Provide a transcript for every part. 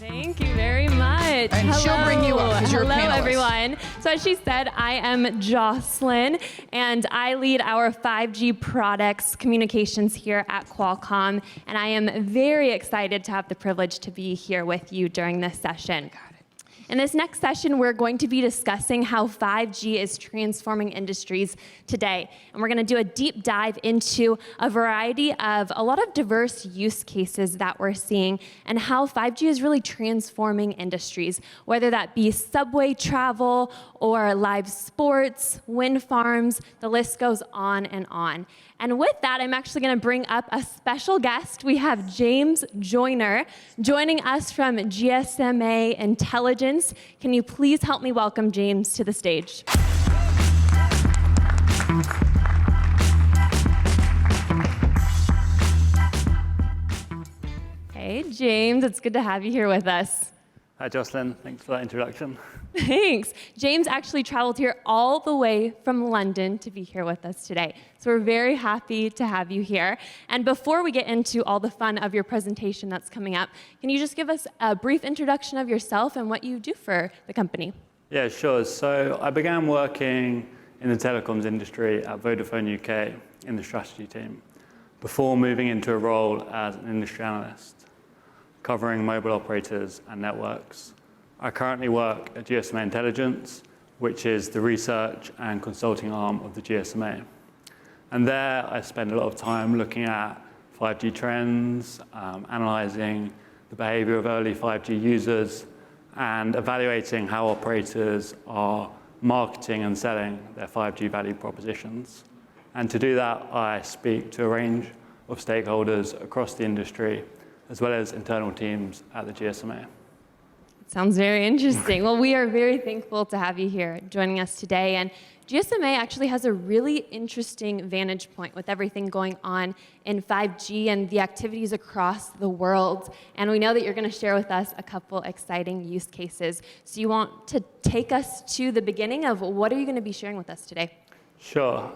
Thank you very much. And she'll bring you up because you're a panelist. Hello, everyone. So as she said, I am Jocelyn, and I lead our 5G products communications here at Qualcomm, and I am very excited to have the privilege to be here with you during this session. In this next session, we're going to be discussing how 5G is transforming industries today. And we're going to do a deep dive into a variety of a lot of diverse use cases that we're seeing and how 5G is really transforming industries, whether that be subway travel or live sports, wind farms, the list goes on and on. And with that, I'm actually going to bring up a special guest. We have James Joyner joining us from GSMA Intelligence. Can you please help me welcome James to the stage? Hey, James, it's good to have you here with us. Hi, Jocelyn. Thanks for that introduction. Thanks. James actually traveled here all the way from London to be here with us today. So we're very happy to have you here. And before we get into all the fun of your presentation that's coming up, can you just give us a brief introduction of yourself and what you do for the company? Yeah, sure. So I began working in the telecoms industry at Vodafone UK in the strategy team before moving into a role as an industry analyst, covering mobile operators and networks. I currently work at GSMA Intelligence, which is the research and consulting arm of the GSMA. And there I spend a lot of time looking at 5G trends, analyzing the behavior of early 5G users, and evaluating how operators are marketing and selling their 5G value propositions. And to do that, I speak to a range of stakeholders across the industry, as well as internal teams at the GSMA. Sounds very interesting. Well, we are very thankful to have you here joining us today. And GSMA actually has a really interesting vantage point with everything going on in 5G and the activities across the world. And we know that you're going to share with us a couple exciting use cases. So you want to take us to the beginning of what are you going to be sharing with us today? Sure.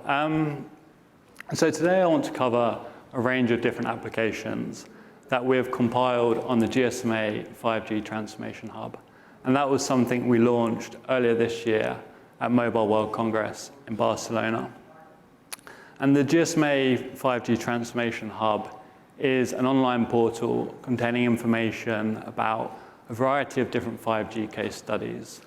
So today I want to cover a range of different applications that we've compiled on the GSMA 5G Transformation Hub. And that was something we launched earlier this year at Mobile World Congress in Barcelona. And the GSMA 5G Transformation Hub is an online portal containing information about a variety of different 5G case studies.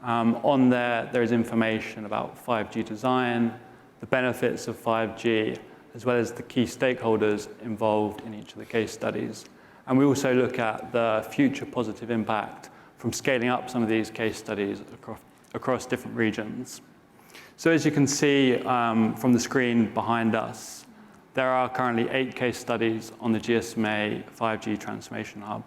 On there is information about 5G design, the benefits of 5G, as well as the key stakeholders involved in each of the case studies. And we also look at the future positive impact from scaling up some of these case studies across different regions. So as you can see from the screen behind us, there are currently 8 case studies on the GSMA 5G Transformation Hub,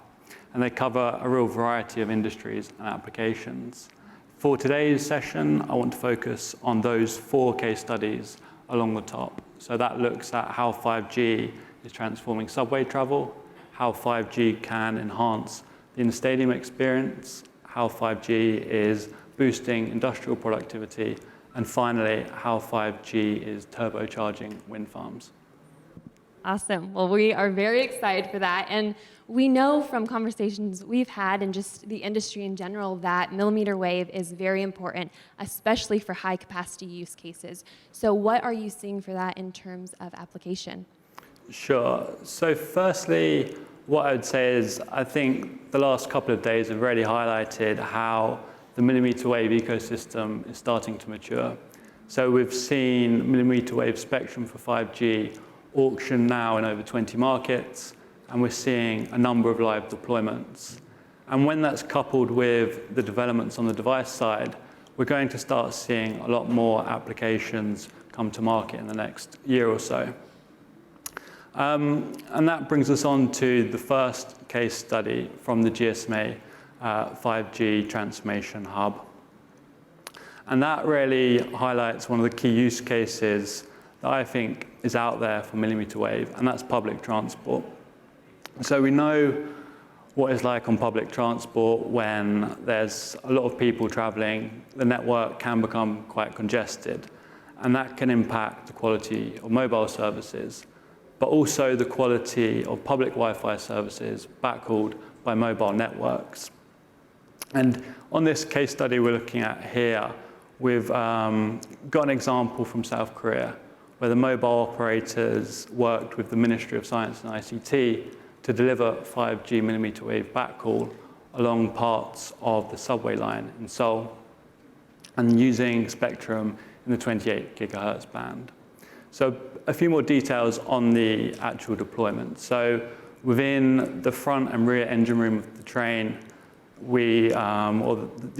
and they cover a real variety of industries and applications. For today's session, I want to focus on those 4 case studies along the top. So that looks at how 5G is transforming subway travel, how 5G can enhance the in-stadium experience, how 5G is boosting industrial productivity, and finally, how 5G is turbocharging wind farms. Awesome. Well, we are very excited for that. And we know from conversations we've had and just the industry in general that mmWave is very important, especially for high capacity use cases. So what are you seeing for that in terms of application? Sure. So firstly, what I would say is I think the last couple of days have really highlighted how the mmWave ecosystem is starting to mature. So we've seen mmWave spectrum for 5G auction now in over 20 markets, and we're seeing a number of live deployments. And when that's coupled with the developments on the device side, we're going to start seeing a lot more applications come to market in the next year or so. And that brings us on to the first case study from the GSMA 5G Transformation Hub. And that really highlights one of the key use cases that I think is out there for mmWave, and that's public transport. So we know what it's like on public transport when there's a lot of people traveling. The network can become quite congested, and that can impact the quality of mobile services, but also the quality of public Wi-Fi services backhauled by by mobile networks. And on this case study we're looking at here, we've got an example from South Korea where the mobile operators worked with the Ministry of Science and ICT to deliver 5G millimeter wave backhaul along parts of the subway line in Seoul and using spectrum in the 28 gigahertz band. So a few more details on the actual deployment. So within the front and rear engine room of the train, the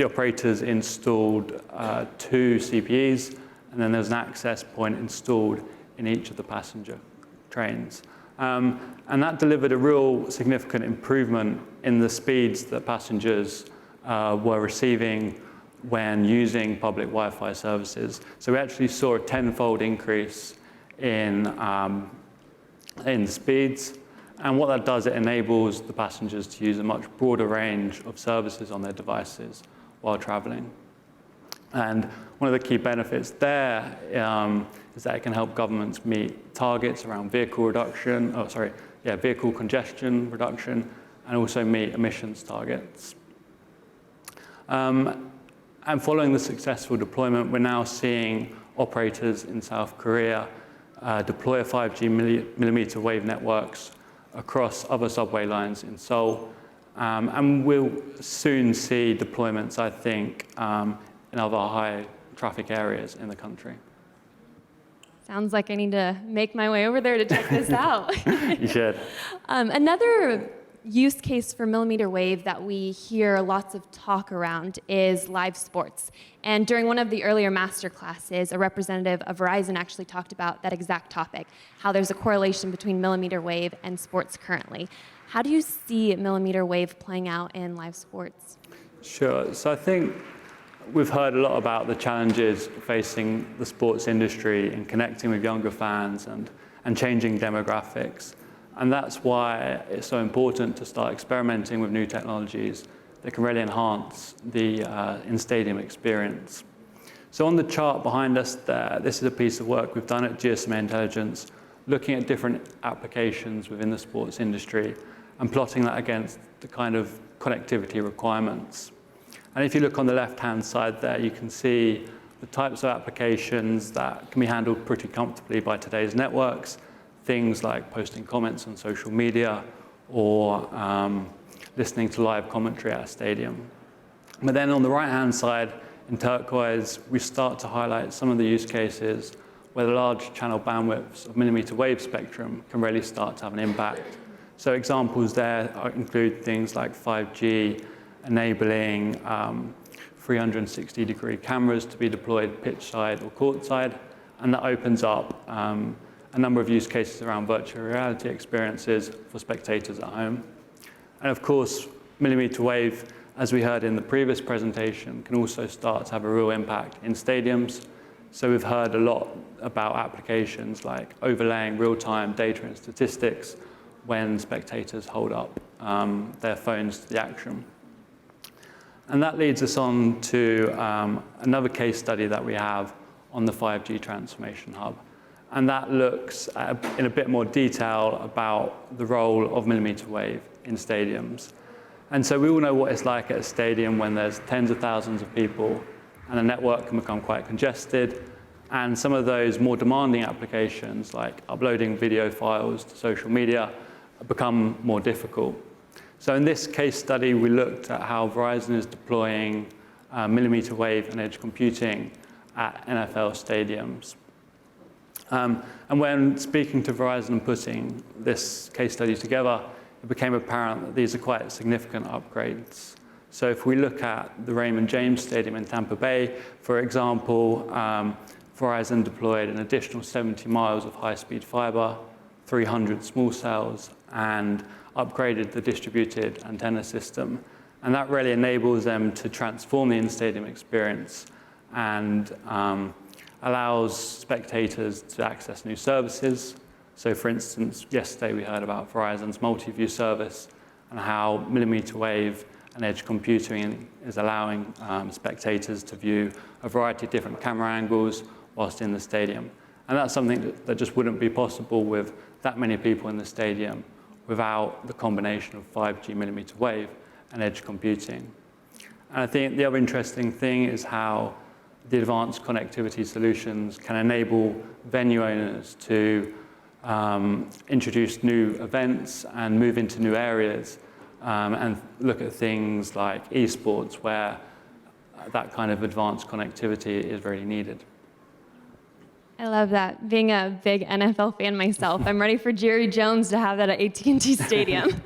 operators installed 2 CPEs, and then there's an access point installed in each of the passenger trains. And that delivered a real significant improvement in the speeds that passengers were receiving when using public Wi-Fi services. So we actually saw a 10-fold increase in speeds. And what that does, it enables the passengers to use a much broader range of services on their devices while traveling. And one of the key benefits there is that it can help governments meet targets around vehicle congestion reduction, and also meet emissions targets. And following the successful deployment, we're now seeing operators in South Korea deploy 5G millimeter wave networks across other subway lines in Seoul. And we'll soon see deployments, I think, in other high traffic areas in the country. Sounds like I need to make my way over there to check this out. You should. Another use case for millimeter wave that we hear lots of talk around is live sports. And during one of the earlier masterclasses, a representative of Verizon actually talked about that exact topic, how there's a correlation between millimeter wave and sports currently. How do you see millimeter wave playing out in live sports? Sure. So I think we've heard a lot about the challenges facing the sports industry in connecting with younger fans and changing demographics. And that's why it's so important to start experimenting with new technologies that can really enhance the in-stadium experience. So on the chart behind us there, this is a piece of work we've done at GSMA Intelligence, looking at different applications within the sports industry and plotting that against the kind of connectivity requirements. And if you look on the left-hand side there, you can see the types of applications that can be handled pretty comfortably by today's networks, things like posting comments on social media or listening to live commentary at a stadium. But then on the right-hand side, in turquoise, we start to highlight some of the use cases where the large channel bandwidths of millimeter wave spectrum can really start to have an impact. So examples there include things like 5G, enabling 360-degree cameras to be deployed pitch-side or court-side, and that opens up a number of use cases around virtual reality experiences for spectators at home. And of course, millimeter wave, as we heard in the previous presentation, can also start to have a real impact in stadiums. So we've heard a lot about applications like overlaying real-time data and statistics when spectators hold up their phones to the action. And that leads us on to another case study that we have on the 5G Transformation Hub. And that looks in a bit more detail about the role of millimeter wave in stadiums. And so we all know what it's like at a stadium when there's tens of thousands of people and the network can become quite congested. And some of those more demanding applications, like uploading video files to social media, become more difficult. So in this case study, we looked at how Verizon is deploying millimeter wave and edge computing at NFL stadiums. And when speaking to Verizon and putting this case study together, it became apparent that these are quite significant upgrades. So if we look at the Raymond James Stadium in Tampa Bay, for example, Verizon deployed an additional 70 miles of high-speed fiber, 300 small cells, and upgraded the distributed antenna system. And that really enables them to transform the in-stadium experience and allows spectators to access new services. So for instance, yesterday we heard about Verizon's multi-view service and how millimeter wave and edge computing is allowing spectators to view a variety of different camera angles whilst in the stadium. And that's something that just wouldn't be possible with that many people in the stadium without the combination of 5G mmWave and edge computing. And I think the other interesting thing is how the advanced connectivity solutions can enable venue owners to introduce new events and move into new areas and look at things like esports, where that kind of advanced connectivity is very needed. I love that. Being a big NFL fan myself, I'm ready for Jerry Jones to have that at AT&T Stadium.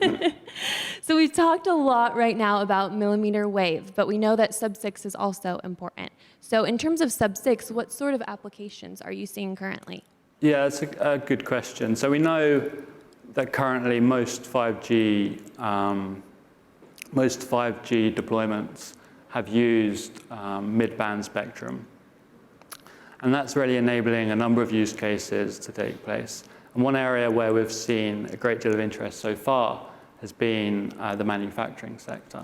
So we've talked a lot right now about millimeter wave, but we know that sub-6 is also important. So in terms of sub-6, what sort of applications are you seeing currently? Yeah, it's a good question. So we know that currently most 5G deployments have used mid-band spectrum. And that's really enabling a number of use cases to take place. And one area where we've seen a great deal of interest so far has been the manufacturing sector.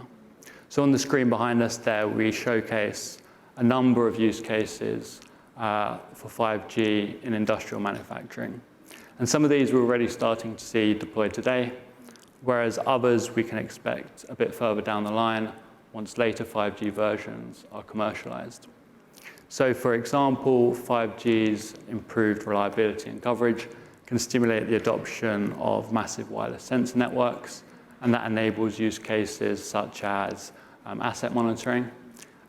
So on the screen behind us there, we showcase a number of use cases for 5G in industrial manufacturing. And some of these we're already starting to see deployed today, whereas others we can expect a bit further down the line once later 5G versions are commercialized. So for example, 5G's improved reliability and coverage can stimulate the adoption of massive wireless sensor networks, and that enables use cases such as asset monitoring.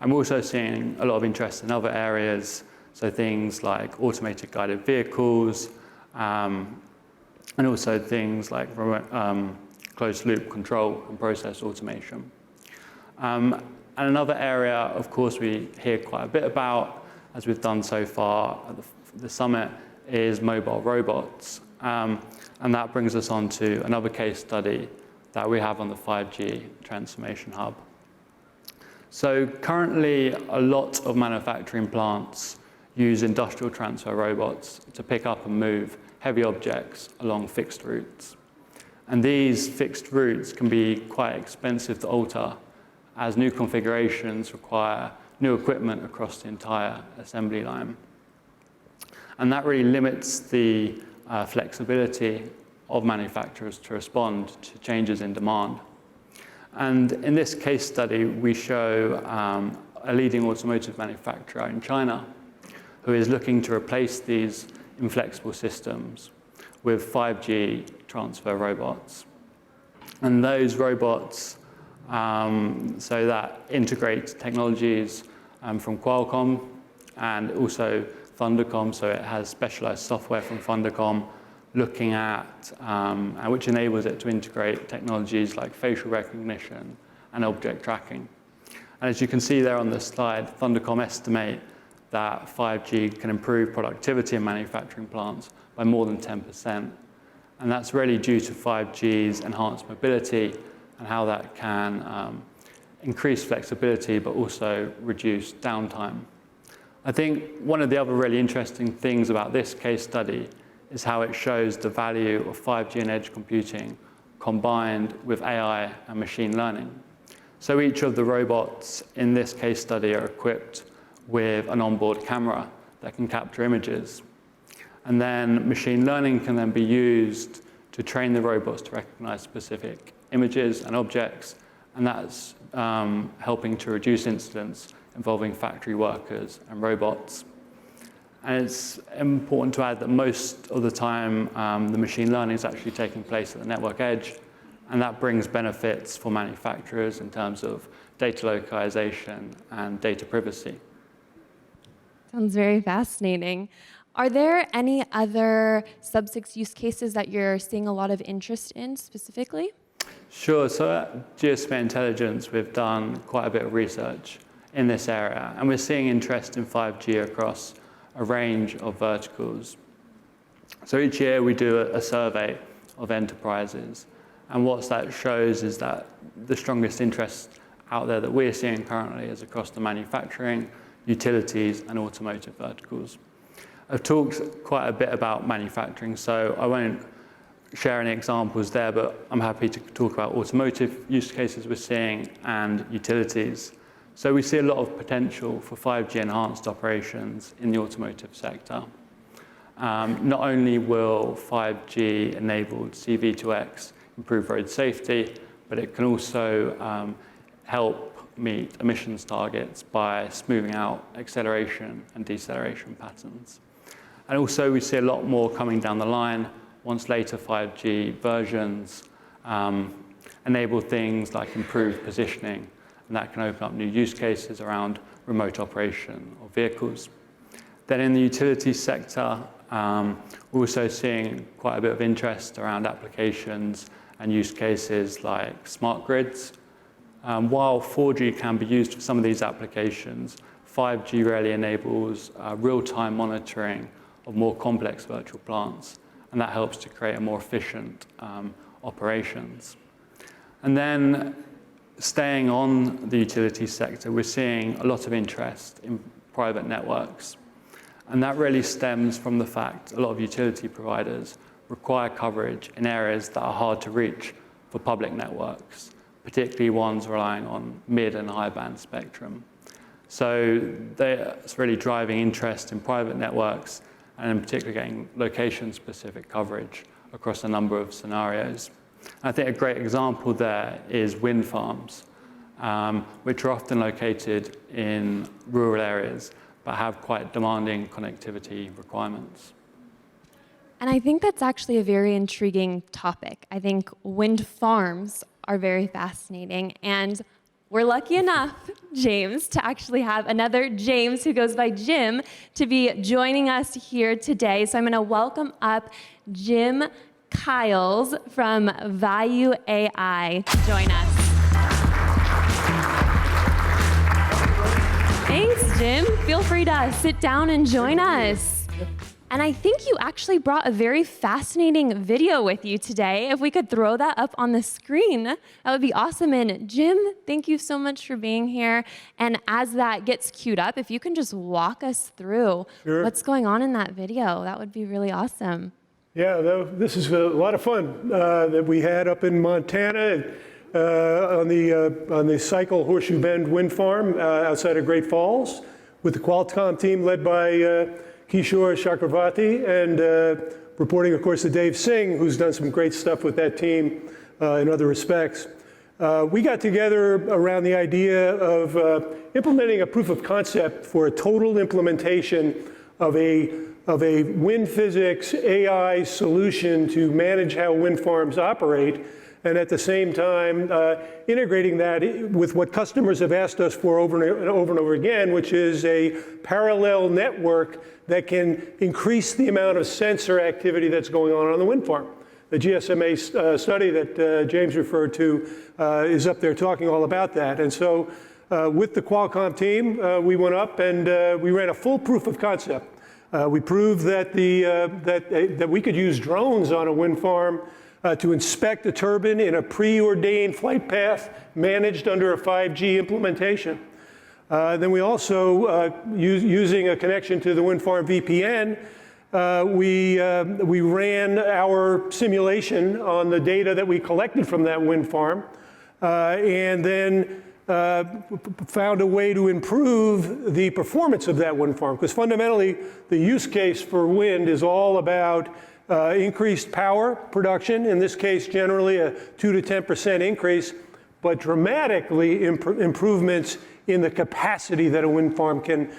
And we're also seeing a lot of interest in other areas, so things like automated guided vehicles, and also things like closed loop control and process automation. And another area, of course, we hear quite a bit about, as we've done so far at the Summit, is mobile robots. And that brings us on to another case study that we have on the 5G Transformation Hub. So currently, a lot of manufacturing plants use industrial transfer robots to pick up and move heavy objects along fixed routes. And these fixed routes can be quite expensive to alter, as new configurations require new equipment across the entire assembly line. And that really limits the flexibility of manufacturers to respond to changes in demand. And in this case study, we show a leading automotive manufacturer in China who is looking to replace these inflexible systems with 5G transfer robots. And those robots so that integrates technologies from Qualcomm and also Thundercom, so it has specialized software from Thundercom looking at, which enables it to integrate technologies like facial recognition and object tracking. And as you can see there on the slide, Thundercom estimate that 5G can improve productivity in manufacturing plants by more than 10%. And that's really due to 5G's enhanced mobility and how that can increase flexibility, but also reduce downtime. I think one of the other really interesting things about this case study is how it shows the value of 5G and edge computing combined with AI and machine learning. So each of the robots in this case study are equipped with an onboard camera that can capture images. And then machine learning can then be used to train the robots to recognize specific images and objects, and that's helping to reduce incidents involving factory workers and robots. And it's important to add that most of the time, the machine learning is actually taking place at the network edge, and that brings benefits for manufacturers in terms of data localization and data privacy. Sounds very fascinating. Are there any other sub-6 use cases that you're seeing a lot of interest in specifically? Sure. So at GSMA Intelligence, we've done quite a bit of research in this area, and we're seeing interest in 5G across a range of verticals. So each year we do a survey of enterprises, and what that shows is that the strongest interest out there that we're seeing currently is across the manufacturing, utilities, and automotive verticals. I've talked quite a bit about manufacturing, so I won't share any examples there, but I'm happy to talk about automotive use cases we're seeing and utilities. So we see a lot of potential for 5G enhanced operations in the automotive sector. Not only will 5G enabled C-V2X improve road safety, but it can also help meet emissions targets by smoothing out acceleration and deceleration patterns. And also we see a lot more coming down the line once later 5G versions enable things like improved positioning, and that can open up new use cases around remote operation of vehicles. Then in the utility sector, we're also seeing quite a bit of interest around applications and use cases like smart grids. While 4G can be used for some of these applications, 5G really enables real-time monitoring of more complex virtual plants, and that helps to create a more efficient operations. And then staying on the utility sector, we're seeing a lot of interest in private networks. And that really stems from the fact a lot of utility providers require coverage in areas that are hard to reach for public networks, particularly ones relying on mid and high band spectrum. So that's really driving interest in private networks, and in particular getting location-specific coverage across a number of scenarios. I think a great example there is wind farms, which are often located in rural areas, but have quite demanding connectivity requirements. And I think that's actually a very intriguing topic. I think wind farms are very fascinating, and we're lucky enough, James, to actually have another James who goes by Jim to be joining us here today. So I'm going to welcome up Jim Kiles from Value AI to join us. Thanks, Jim. Feel free to sit down and join us. And I think you actually brought a very fascinating video with you today. If we could throw that up on the screen, that would be awesome. And Jim, thank you so much for being here. And as that gets queued up, if you can just walk us through what's going on in that video, that would be really awesome. Yeah, this is a lot of fun that we had up in Montana on the Cycle Horseshoe Bend Wind Farm outside of Great Falls with the Qualcomm team led by Kishore Chakravarti, and reporting, of course, to Dave Singh, who's done some great stuff with that team in other respects. We got together around the idea of implementing a proof of concept for a total implementation of a wind physics AI solution to manage how wind farms operate, and at the same time integrating that with what customers have asked us for over and over again, which is a parallel network that can increase the amount of sensor activity that's going on the wind farm. The GSMA study that James referred to is up there talking all about that. And so with the Qualcomm team, we went up and we ran a full proof of concept. We proved that that we could use drones on a wind farm to inspect a turbine in a preordained flight path managed under a 5G implementation. Then we also, using a connection to the wind farm VPN, we ran our simulation on the data that we collected from that wind farm, and then found a way to improve the performance of that wind farm. Because fundamentally, the use case for wind is all about increased power production, in this case, generally a 2 to 10% increase, but dramatically improvements in the capacity that a wind farm can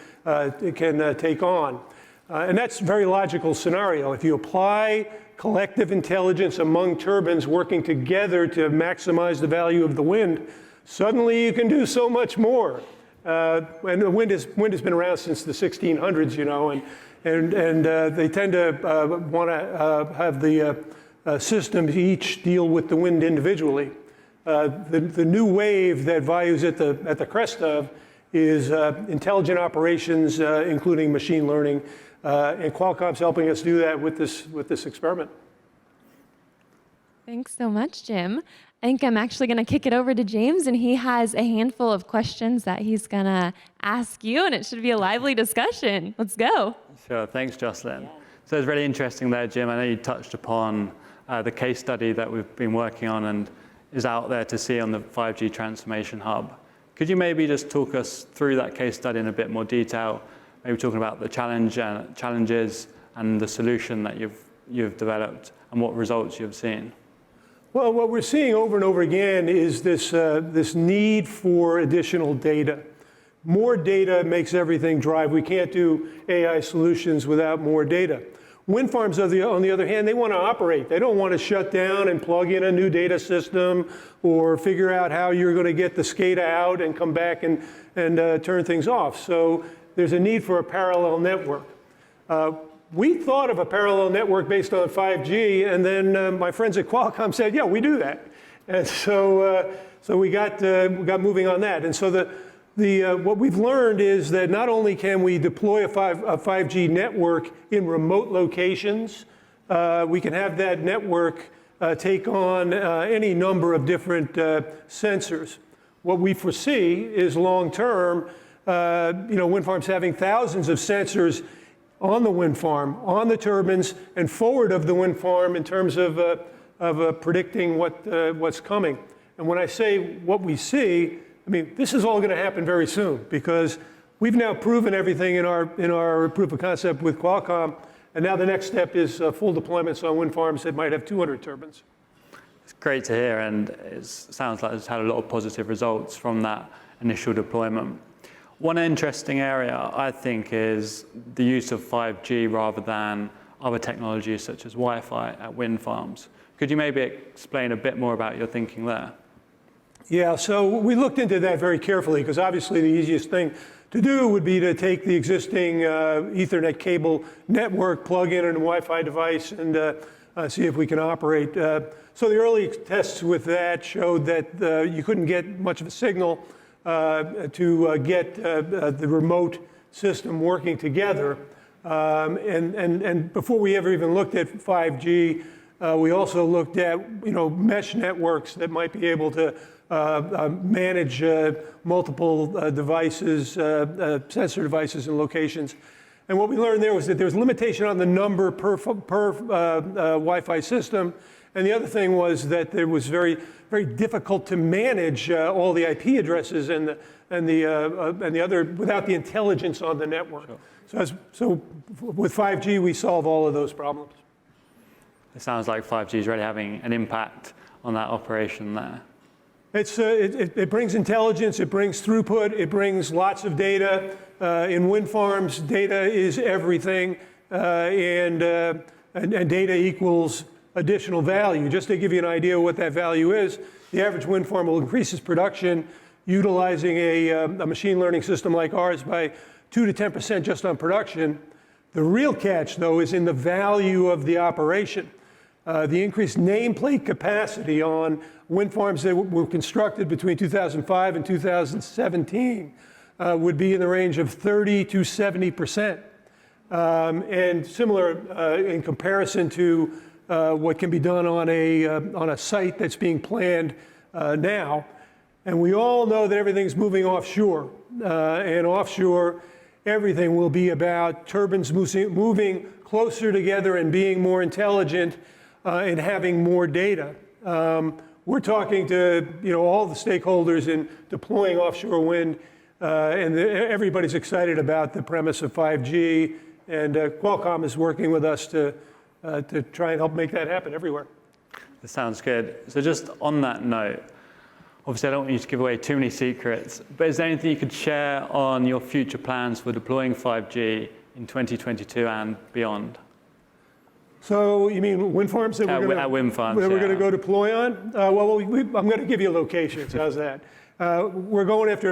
take on. And that's a very logical scenario. If you apply collective intelligence among turbines working together to maximize the value of the wind, suddenly you can do so much more. And the wind has been around since the 1600s, you know, and they tend to want to have the systems each deal with the wind individually. The new wave that Value's at the crest of is intelligent operations, including machine learning, and Qualcomm's helping us do that with this experiment. Thanks so much, Jim. I think I'm actually going to kick it over to James, and he has a handful of questions that he's going to ask you, and it should be a lively discussion. Let's go. Sure, thanks, Jocelyn. So it's really interesting there, Jim. I know you touched upon the case study that we've been working on and is out there to see on the 5G Transformation Hub. Could you maybe just talk us through that case study in a bit more detail, maybe talking about the challenges and the solution that you've developed and what results you've seen? Well, what we're seeing over and over again is this need for additional data. More data makes everything drive. We can't do AI solutions without more data. Wind farms, on the other hand, they want to operate. They don't want to shut down and plug in a new data system or figure out how you're going to get the SCADA out and come back and turn things off. So there's a need for a parallel network. We thought of a parallel network based on 5G, and then my friends at Qualcomm said, yeah, we do that. And so we got moving on that. And so what we've learned is that not only can we deploy a 5G network in remote locations, we can have that network take on any number of different sensors. What we foresee is long-term, wind farms having thousands of sensors on the wind farm, on the turbines, and forward of the wind farm in terms of predicting what's coming. And when I say what we see, I mean, this is all going to happen very soon because we've now proven everything in our proof of concept with Qualcomm, and now the next step is full deployments on wind farms that might have 200 turbines. It's great to hear, and it sounds like it's had a lot of positive results from that initial deployment. One interesting area, I think, is the use of 5G rather than other technologies such as Wi-Fi at wind farms. Could you maybe explain a bit more about your thinking there? Yeah, so we looked into that very carefully because obviously the easiest thing to do would be to take the existing Ethernet cable network, plug in a Wi-Fi device, and see if we can operate. So the early tests with that showed that you couldn't get much of a signal to get the remote system working together. And before we ever even looked at 5G, we also looked at mesh networks that might be able to manage multiple devices, sensor devices and locations. And what we learned there was that there's limitation on the number per Wi-Fi system. And the other thing was that it was very, very difficult to manage all the IP addresses and the other without the intelligence on the network. Sure. So with 5G, we solve all of those problems. It sounds like 5G is really having an impact on that operation there. It brings intelligence, it brings throughput, it brings lots of data. In wind farms, data is everything, and data equals additional value. Just to give you an idea of what that value is, the average wind farm will increase its production utilizing a machine learning system like ours by 2 to 10% just on production. The real catch, though, is in the value of the operation. The increased nameplate capacity on wind farms that were constructed between 2005 and 2017 would be in the range of 30 to 70%. And similar in comparison to what can be done on a site that's being planned now. And we all know that everything's moving offshore. And offshore, everything will be about turbines moving closer together and being more intelligent and having more data. We're talking to all the stakeholders in deploying offshore wind, and everybody's excited about the premise of 5G, and Qualcomm is working with us to try and help make that happen everywhere. That sounds good. So just on that note, obviously I don't want you to give away too many secrets, but is there anything you could share on your future plans for deploying 5G in 2022 and beyond? So you mean wind farms that we're going to go deploy on? I'm going to give you locations. How's that? We're going after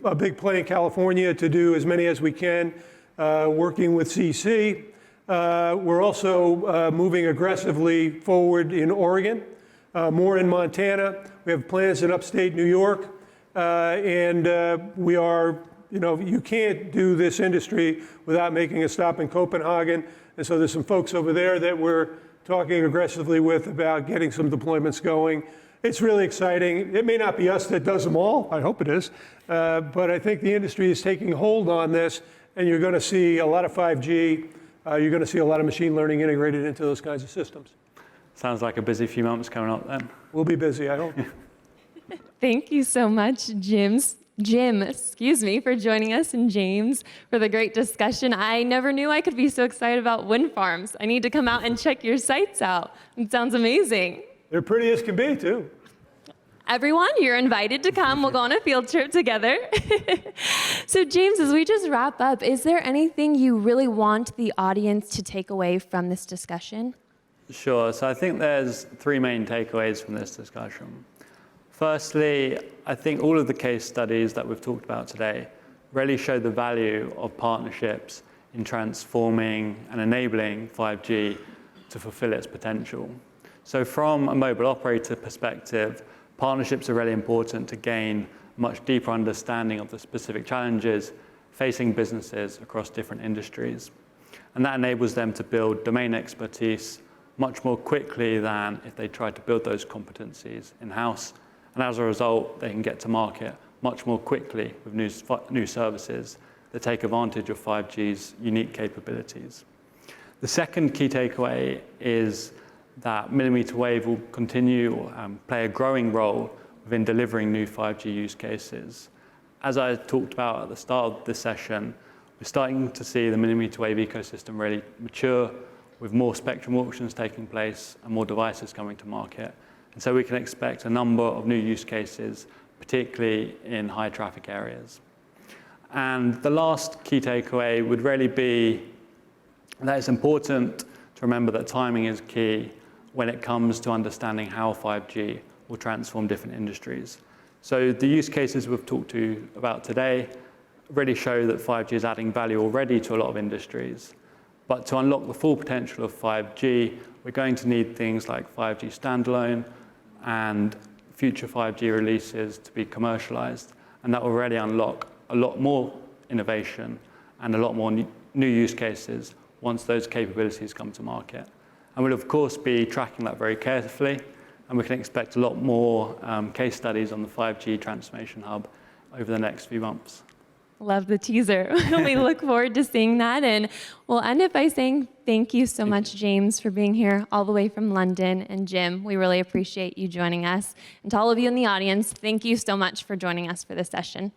a big play in California to do as many as we can, working with CC. We're also moving aggressively forward in Oregon, more in Montana. We have plans in upstate New York, and we are, you can't do this industry without making a stop in Copenhagen. And so there's some folks over there that we're talking aggressively with about getting some deployments going. It's really exciting. It may not be us that does them all. I hope it is. But I think the industry is taking hold on this, and you're going to see a lot of 5G. You're going to see a lot of machine learning integrated into those kinds of systems. Sounds like a busy few months coming up then. We'll be busy, I hope. Thank you so much, Jim, for joining us, and James for the great discussion. I never knew I could be so excited about wind farms. I need to come out and check your sites out. It sounds amazing. They're pretty as can be, too. Everyone, you're invited to come. We'll go on a field trip together. So James, as we just wrap up, is there anything you really want the audience to take away from this discussion? Sure. So I think there's three main takeaways from this discussion. Firstly, I think all of the case studies that we've talked about today really show the value of partnerships in transforming and enabling 5G to fulfill its potential. So from a mobile operator perspective, partnerships are really important to gain a much deeper understanding of the specific challenges facing businesses across different industries. And that enables them to build domain expertise much more quickly than if they tried to build those competencies in-house. And as a result, they can get to market much more quickly with new services that take advantage of 5G's unique capabilities. The second key takeaway is that mmWave will continue play a growing role within delivering new 5G use cases. As I talked about at the start of this session, we're starting to see the mmWave ecosystem really mature with more spectrum auctions taking place and more devices coming to market. And so we can expect a number of new use cases, particularly in high traffic areas. And the last key takeaway would really be that it's important to remember that timing is key when it comes to understanding how 5G will transform different industries. So the use cases we've talked about today really show that 5G is adding value already to a lot of industries. But to unlock the full potential of 5G, we're going to need things like 5G standalone and future 5G releases to be commercialized. And that will really unlock a lot more innovation and a lot more new use cases once those capabilities come to market. And we'll, of course, be tracking that very carefully. And we can expect a lot more case studies on the 5G Transformation Hub over the next few months. Love the teaser. We look forward to seeing that. And we'll end it by saying thank you so much, James, for being here all the way from London. And Jim, we really appreciate you joining us. And to all of you in the audience, thank you so much for joining us for this session.